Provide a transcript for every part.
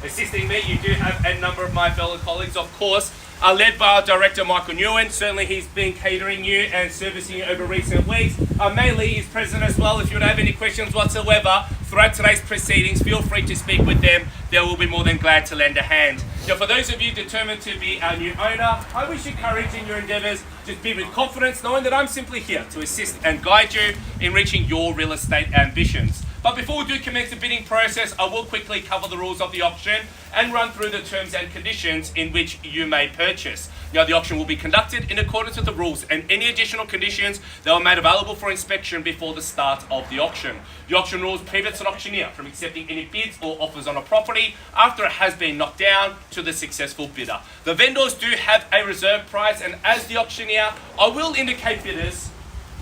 Assisting me, you do have a number of my fellow colleagues, of course, led by our director, Michael Nguyen. Certainly he's been catering you and servicing you over recent weeks. Mainly he's present as well. If you would have any questions whatsoever throughout today's proceedings, feel free to speak with them. They will be more than glad to lend a hand. Now, for those of you determined to be our new owner, I wish you courage in your endeavours. Just be with confidence, knowing that I'm simply here to assist and guide you in reaching your real estate ambitions. But before we do commence the bidding process, I will quickly cover the rules of the auction and run through the terms and conditions in which you may purchase. Now, the auction will be conducted in accordance with the rules, and any additional conditions that are made available for inspection before the start of the auction. The auction rules prohibits an auctioneer from accepting any bids or offers on a property after it has been knocked down to the successful bidder. The vendors do have a reserve price, and as the auctioneer, I will indicate bidders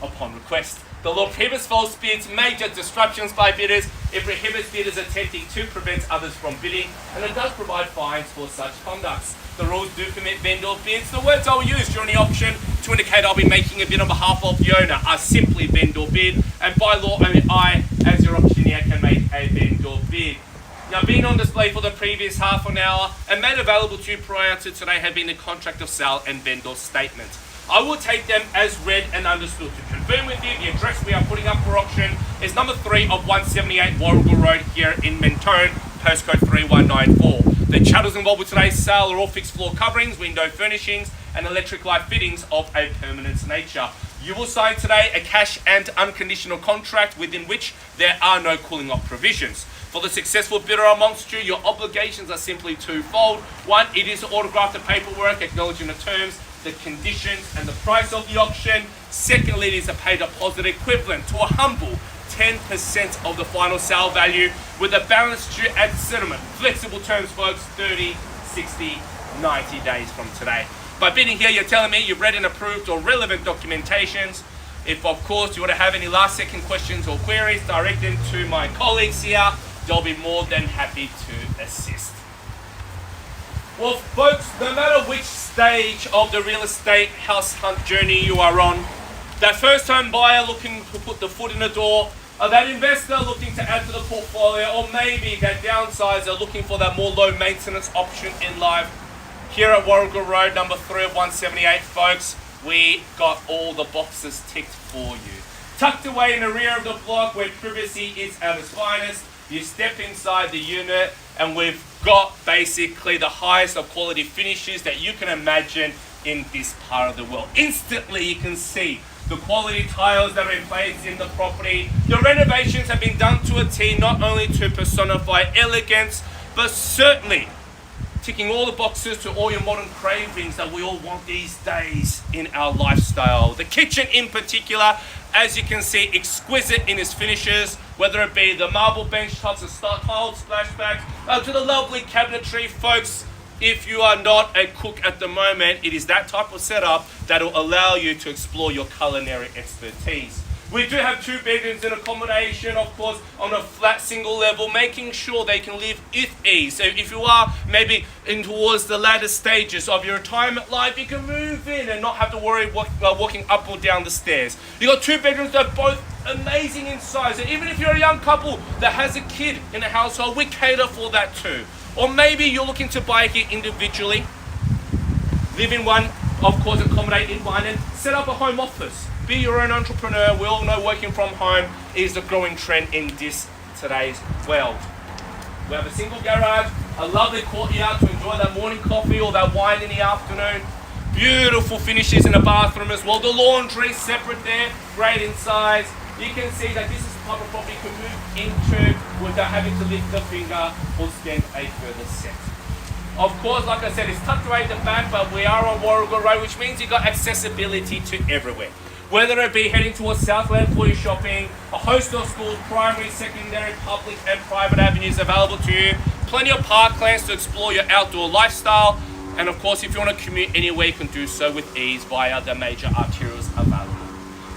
upon request. The law prohibits false bids, major disruptions by bidders. It prohibits bidders attempting to prevent others from bidding, and it does provide fines for such conducts. The rules do permit vendor bids. The words I will use during the auction to indicate I'll be making a bid on behalf of the owner are simply vendor bid, and by law only I, as your auctioneer, can make a vendor bid. Now, being on display for the previous half an hour and made available to you prior to today have been the contract of sale and vendor statement. I will take them as read and understood. To confirm with you, the address we are putting up for auction is number 3 of 178 Warrigal Road here in Mentone, postcode 3194. The chattels involved with today's sale are all fixed floor coverings, window furnishings, and electric light fittings of a permanent nature. You will sign today a cash and unconditional contract within which there are no cooling off provisions. For the successful bidder amongst you, your obligations are simply twofold. One, it is to autograph the paperwork acknowledging the terms, the conditions and the price of the auction. Secondly, it is to pay deposit equivalent to a humble 10% of the final sale value, with a balance due at settlement. Flexible terms, folks, 30, 60, 90 days from today. By bidding here, you're telling me you've read and approved all relevant documentations. If, of course, you want to have any last-second questions or queries, direct them to my colleagues here. They'll be more than happy to assist. Well, folks, no matter which stage of the real estate house hunt journey you are on, that first-time buyer looking to put the foot in the door, or that investor looking to add to the portfolio, or maybe that downsizer looking for that more low-maintenance option in life, here at Warrigal Road, number 3 of 178, folks, we got all the boxes ticked for you. Tucked away in the rear of the block where privacy is at its finest, you step inside the unit and we've got basically the highest of quality finishes that you can imagine in this part of the world. Instantly you can see the quality tiles that are in place in the property. The renovations have been done to a T, not only to personify elegance, but certainly ticking all the boxes to all your modern cravings that we all want these days in our lifestyle. The kitchen in particular, as you can see, exquisite in its finishes, whether it be the marble bench tops, the tiled splashbacks, to the lovely cabinetry, folks. If you are not a cook at the moment, it is that type of setup that will allow you to explore your culinary expertise. We do have 2 bedrooms in accommodation, of course, on a flat single level, making sure they can live with ease. So if you are maybe in towards the latter stages of your retirement life, you can move in and not have to worry walking up or down the stairs. You got 2 bedrooms that are both amazing in size. So even if you're a young couple that has a kid in a household, we cater for that too. Or maybe you're looking to buy here individually, live in one, of course, accommodate in one, and set up a home office. Be your own entrepreneur. We all know working from home is the growing trend in today's world. We have a single garage, a lovely courtyard to enjoy that morning coffee or that wine in the afternoon. Beautiful finishes in the bathroom as well. The laundry separate there, great in size. You can see that this is the type of property you can move into without having to lift a finger or spend a further cent. Of course, like I said, it's tucked away at the back, but we are on Warrigal Road, which means you've got accessibility to everywhere. Whether it be heading towards Southland for your shopping, a host of schools, primary, secondary, public and private avenues available to you, plenty of parklands to explore your outdoor lifestyle, and of course if you want to commute anywhere you can do so with ease via the major arterials available.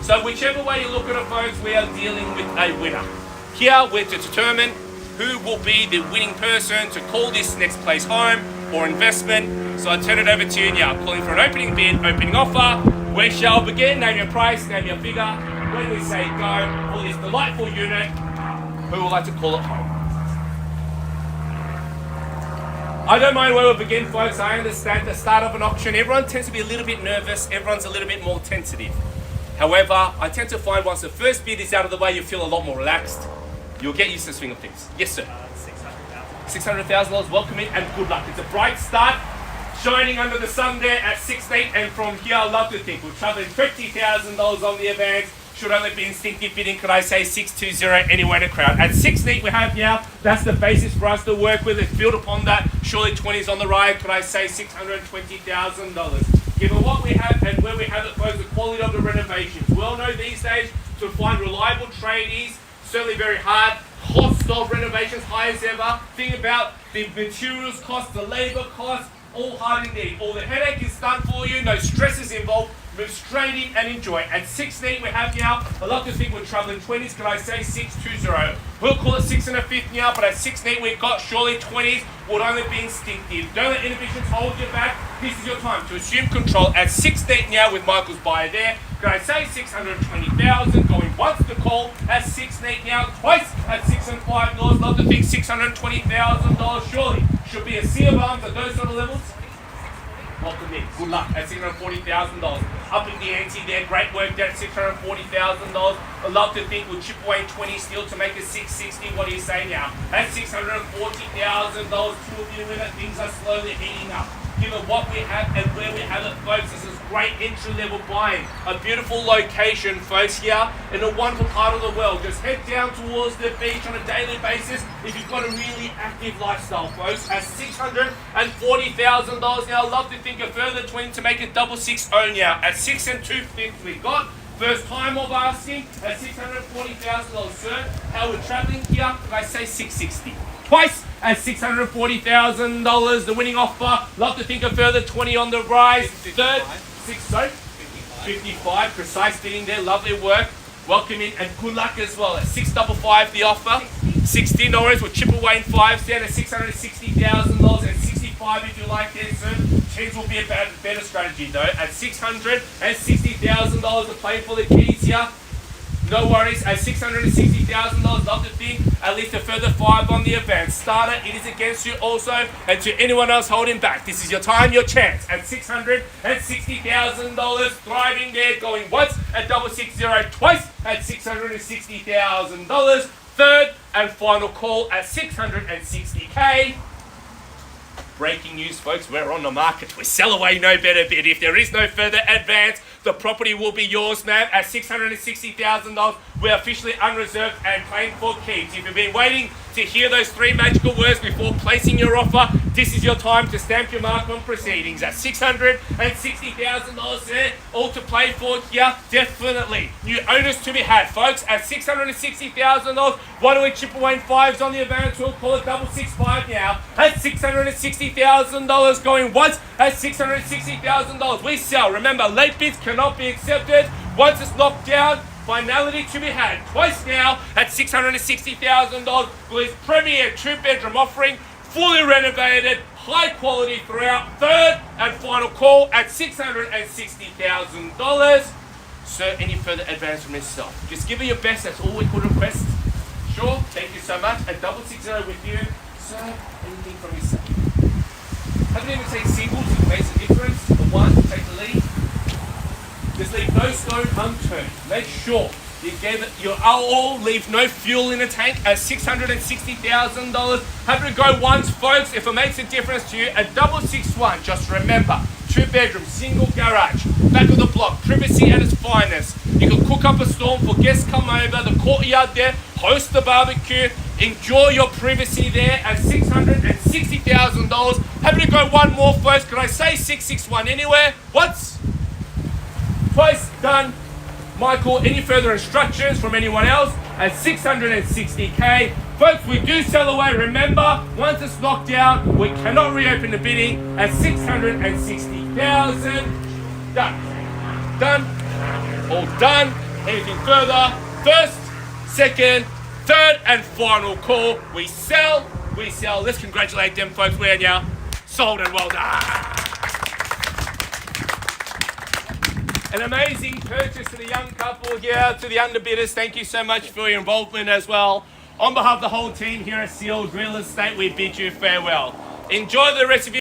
So whichever way you look at it, folks, we are dealing with a winner. Here we're to determine who will be the winning person to call this next place home or investment. So I turn it over to you now, calling for an opening bid, opening offer. We shall begin. Name your price, name your figure. When we say go for this delightful unit, who would like to call it home? I don't mind where we begin, folks. I understand the start of an auction, everyone tends to be a little bit nervous, everyone's a little bit more tentative. However, I tend to find once the first bid is out of the way, you feel a lot more relaxed. You'll get used to the swing of things. Yes, sir. $600,000. Welcome in and good luck. It's a bright start, shining under the sun there at 6.8, and from here, I love to think we're traveling $50,000 on the advance. Should only be instinctive bidding, could I say 620 anywhere in the crowd. At 6.8 we have now, that's the basis for us to work with. It's built upon that, surely 20s on the ride, could I say $620,000. Given what we have and where we have it, folks, the quality of the renovations. We all know these days to find reliable tradies, certainly very hard. Cost of renovations high as ever. Think about the materials cost, the labor cost, all hard indeed. All the headache is done for you, no stresses involved. Move straight in and enjoy. At 6.8 we have now, I love to think we're traveling 20s, could I say 620. We'll call it 6 and a fifth now, but at 6.8 we've got surely 20s would only be instinctive. Don't let inhibitions hold you back. This is your time to assume control. At 6.8 now with Michael's buyer there, could I say 620,000, going once to call at 6.8 now, twice at 6 and 5 dollars. Love to think $620,000 surely should be a sea of arms at those sort of levels. Welcome in. Good luck at $640,000. Up in the ante there. Great work there at $640,000. I love to think we'll chip away 20 still to make it $660. What do you say now? At $640,000, two of you in it. Things are slowly heating up. Given what we have and where we have it, folks, this is great entry-level buying. A beautiful location, folks, here in a wonderful part of the world. Just head down towards the beach on a daily basis if you've got a really active lifestyle, folks. At $640,000 now, I'd love to think a further 20 to make it 660 now. At 6 and 2/5 we got. First time of asking at $640,000, sir. How we're traveling here, could I say 660? Twice at $640,000, the winning offer. Love to think a further 20 on the rise. Third, 55, precise bidding there, lovely work. Welcome in and good luck as well. At 655 the offer. 60, no worries, we'll chip away in 5s down at $660,000. At 65 if you like there, sir. 10s will be a better strategy though. At $660,000 to play for the keys here. No worries, at $660,000, love to think at least a further 5 on the advance. Starter, it is against you also, and to anyone else holding back, this is your time, your chance. At $660,000, thriving there, going once at 660, twice at $660,000. Third and final call at 660K. Breaking news, folks, we're on the market. We sell away no better bid. If there is no further advance, the property will be yours, ma'am. At $660,000, we're officially unreserved and claimed for keeps. If you've been waiting to hear those 3 magical words before placing your offer, this is your time to stamp your mark on proceedings. At $660,000 there, all to play for here, definitely. New owners to be had, folks. At $660,000, why don't we chip away in 5s on the advance? We'll call it 665 now. At $660,000, going once at $660,000. We sell. Remember, late bids cannot be accepted. Once it's locked down, finality to be had. Twice now at $660,000 with his premier 2-bedroom offering, fully renovated, high quality throughout. Third and final call at $660,000. Sir, any further advance from yourself? Just give it your best, that's all we could request. Sure, thank you so much. At 660 with you. Sir, anything from yourself? Haven't even seen singles, it makes a difference. The one, take the lead. Just leave no stone unturned. Make sure you gave it your all, leave no fuel in the tank at $660,000. Happy to go once, folks, if it makes a difference to you. At 661, just remember, 2-bedroom, single garage, back of the block, privacy at its finest. You can cook up a storm for guests come over, the courtyard there, host the barbecue, enjoy your privacy there at $660,000. Happy to go one more, folks. Could I say 661 anywhere? Once? Twice? Done. Michael, any further instructions from anyone else? At 660K. Folks, we do sell away. Remember, once it's locked down, we cannot reopen the bidding at 660,000. Done. Done. All done. Anything further? First, second, third, and final call. We sell. We sell. Let's congratulate them, folks. We're now sold and well done. An amazing purchase to the young couple here, to the underbidders. Thank you so much for your involvement as well. On behalf of the whole team here at Sealed Real Estate, we bid you farewell. Enjoy the rest of your